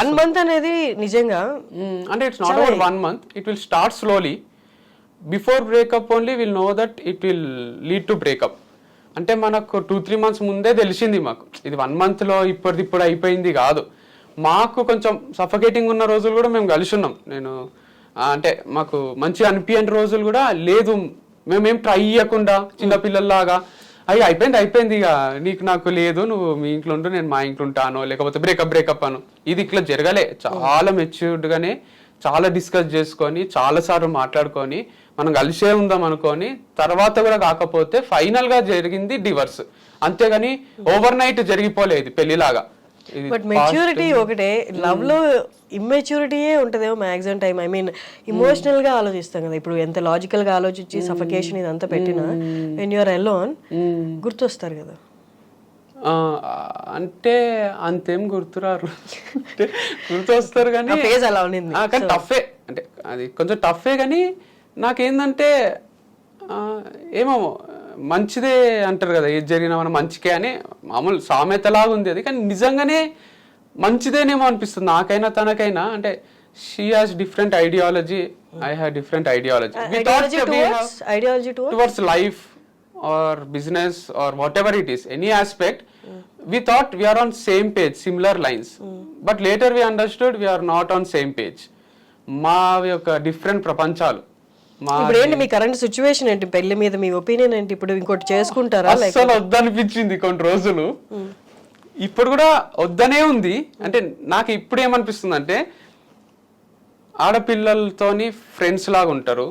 1 month అనేది నిజంగా అంటే it's not about 1 month, it will start slowly. Before breakup only will know that it will lead to breakup. అంటే మనకు 2-3 months ముందే తెలిసింది మాకు, ఇది 1 monthలో ఇప్పుడు అయిపోయింది కాదు. మాకు కొంచెం సఫకేటింగ్ ఉన్న రోజులు కూడా మేము కలిసి ఉన్నాం. నేను అంటే మాకు మంచిగా అనిపించని రోజులు కూడా లేదు, మేమేం ట్రై చేయకుండా చిన్నపిల్లల్లాగా అయిపోయింది ఇక నీకు నాకు లేదు, నువ్వు మీ ఇంట్లో ఉండు నేను మా ఇంట్లో ఉంటాను, లేకపోతే బ్రేకప్ అను. ఇది ఇట్లా జరగలే. చాలా మెచ్యూర్డ్గానే చాలా డిస్కస్ చేసుకొని చాలాసార్లు మాట్లాడుకొని మనం కలిసే ఉందాం అనుకొని తర్వాత కూడా కాకపోతే ఫైనల్ గా జరిగింది డివర్స్. అంతేగాని ఓవర్ నైట్ జరిగిపోలేదు పెళ్లిలాగా. బట్ మెచ్యూరిటీ ఒకటే, లవ్ లో ఇమ్మెచ్యూరిటీయే ఉంటదేమో maximum time. I mean emotional గా ఆలోచిస్తాం కదా, ఇప్పుడు ఎంత లాజికల్ గా ఆలోచించి సఫకేషన్ ఇదంతా పెట్టినా వెన్ యూఆర్ అలోన్ గుర్తొస్తారు కదా. అంటే అంతేం గుర్తురారు, గుర్తు వస్తారు కానీ ఫేజ్ అలా ఉండింది. కానీ టఫే, అంటే అది కొంచెం టఫే. కానీ నాకేందంటే ఏమో మంచిదే అంటారు కదా, ఏది జరిగినా మనం మంచికే అని మామూలు సామెతలాగా ఉంది అది. కానీ నిజంగానే మంచిదేనేమో అనిపిస్తుంది నాకైనా తనకైనా. అంటే she has different ideology, I have different ideology towards life or business or whatever it is, any aspect. We thought we are on same page, similar lines, but later we understood we are not on same page. మా యొక్క different ప్రపంచాలు. ఇప్పుడు ఏంటి మీ current situation ఏంటి, పెళ్లి మీద మీ opinion ఏంటి? ఇప్పుడు ఇంకోటి చేసుకుంటారా? అసలు వద్దనిపించింది కొన్ని రోజులు, ఇప్పుడు కూడా వద్దనే ఉంది. అంటే నాకు ఇప్పుడు ఏమనిపిస్తుంది అంటే ఆడపిల్లలతోని ఫ్రెండ్స్ లాగా ఉంటారు,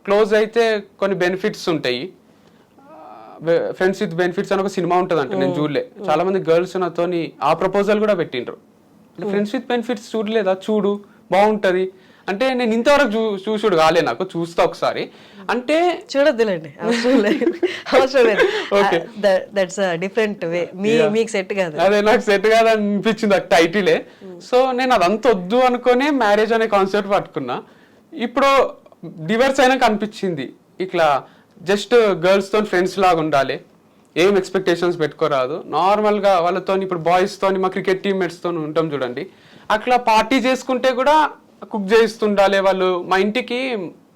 క్లోజ్ అయితే కొన్ని బెనిఫిట్స్ ఉంటాయి. ఫ్రెండ్స్ విత్ బెనిఫిట్స్ అని ఒక సినిమా ఉంటుంది అంటే నేను చూడలే. చాలా మంది గర్ల్స్ నాతోని ఆ ప్రపోజల్ కూడా పెట్టిండ్రు, ఫ్రెండ్స్ విత్ బెనిఫిట్స్ చూడలేదా, చూడు బాగుంటది అంటే. నేను ఇంతవరకు చూసుడు కాలే, నాకు చూస్తా ఒకసారి అంటే. చూడొద్దులేండి, అవసరం లేదు. దట్స్ డిఫరెంట్ వే, మీకు సెట్ కాదు. అదే నాకు సెట్ కాదు అనిపించింది ఆ టైటిలే. సో నేను అదంతా వద్దు అనుకునే మ్యారేజ్ అనే కాన్సెప్ట్ పట్టుకున్నా. ఇప్పుడు డివర్స్ అయినాక అనిపించింది ఇట్లా జస్ట్ గర్ల్స్ తో ఫ్రెండ్స్ లాగా ఉండాలి, ఏం ఎక్స్పెక్టేషన్స్ పెట్టుకోరాదు. నార్మల్గా వాళ్ళతో ఇప్పుడు బాయ్స్తో మా క్రికెట్ టీమ్మేట్స్తో ఉంటాం చూడండి, అట్లా పార్టీ చేసుకుంటే కూడా కుక్ చేస్తుండాలి వాళ్ళు. మా ఇంటికి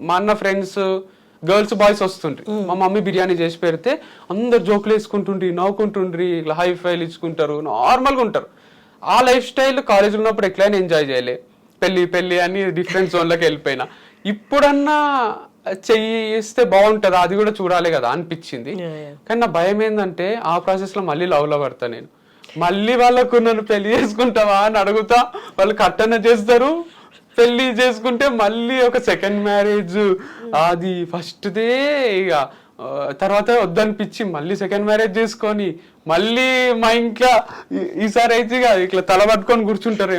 మా అన్న ఫ్రెండ్స్ గర్ల్స్ బాయ్స్ వస్తుండ్రి, మా మమ్మీ బిర్యానీ చేసి పెడితే అందరు జోకులు వేసుకుంటుండ్రి, నవ్వుకుంటుండ్రి, ఇట్లా హై ఫైల్ ఇచ్చుకుంటారు, నార్మల్గా ఉంటారు. ఆ లైఫ్ స్టైల్ కాలేజ్ ఉన్నప్పుడు ఎట్లయినా ఎంజాయ్ చేయలే. పెళ్లి అని డిఫరెంట్ జోన్లోకి వెళ్ళిపోయినా. ఇప్పుడన్నా చేస్తే బాగుంటుంది, అది కూడా చూడాలి కదా అనిపించింది. కానీ నా భయం ఏంటంటే ఆ ప్రాసెస్ లో మళ్ళీ లవ్ లో పడతా నేను. మళ్ళీ వాళ్ళకు నన్ను పెళ్లి చేసుకుంటావా అని అడుగుతా, వాళ్ళు కట్టన చేస్తారు. పెళ్లి చేసుకుంటే మళ్ళీ ఒక సెకండ్ మ్యారేజ్, అది ఫస్ట్దే ఇక తర్వాత వద్దనిపించి మళ్ళీ సెకండ్ మ్యారేజ్ చేసుకొని మళ్ళీ మా ఇంట్లో ఈసారి అయితే ఇట్లా తల పట్టుకొని కూర్చుంటారు.